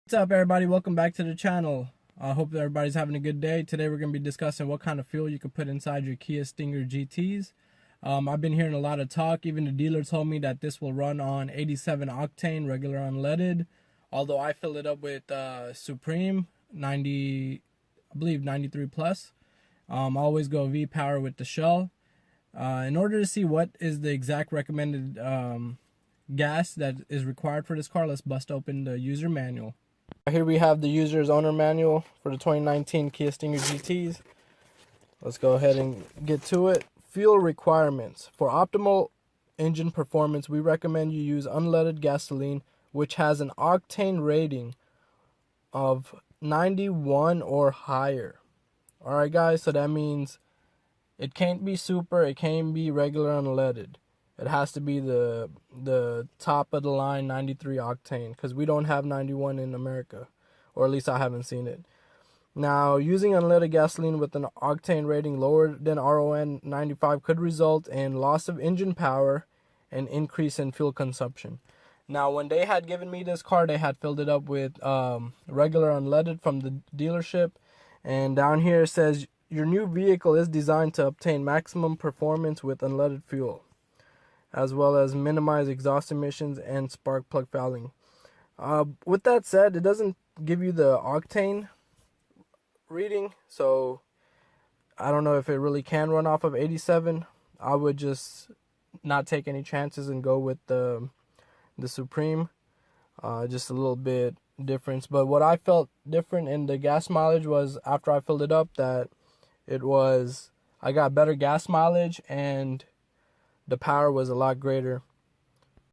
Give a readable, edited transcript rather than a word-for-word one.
What's up, everybody? Welcome back to the channel. I hope that everybody's having a good day. Today we're going to be discussing what kind of fuel you can put inside your Kia Stinger GTs. I've been hearing a lot of talk. Even the dealer told me that this will run on 87 octane, regular unleaded. Although I fill it up with Supreme 90, I believe 93 plus. I always go V-Power with the Shell. In order to see what is the exact recommended gas that is required for this car, let's bust open the user manual. Here we have the user's owner manual for the 2019 Kia Stinger GTs. Let's go ahead and get to it. Fuel requirements. For optimal engine performance, we recommend you use unleaded gasoline, which has an octane rating of 91 or higher. Alright guys, so that means it can't be super, it can't be regular unleaded. It has to be the top of the line 93 octane, because we don't have 91 in America, or at least I haven't seen it. Now, using unleaded gasoline with an octane rating lower than RON 95 could result in loss of engine power and increase in fuel consumption. Now, when they had given me this car, they had filled it up with regular unleaded from the dealership, and down here it says your new vehicle is designed to obtain maximum performance with unleaded fuel, as well as minimize exhaust emissions and spark plug fouling. With that said, it doesn't give you the octane reading, so I don't know if it really can run off of 87. I would just not take any chances and go with the Supreme. Just a little bit difference. But what I felt different in the gas mileage was after I filled it up that I got better gas mileage and the power was a lot greater.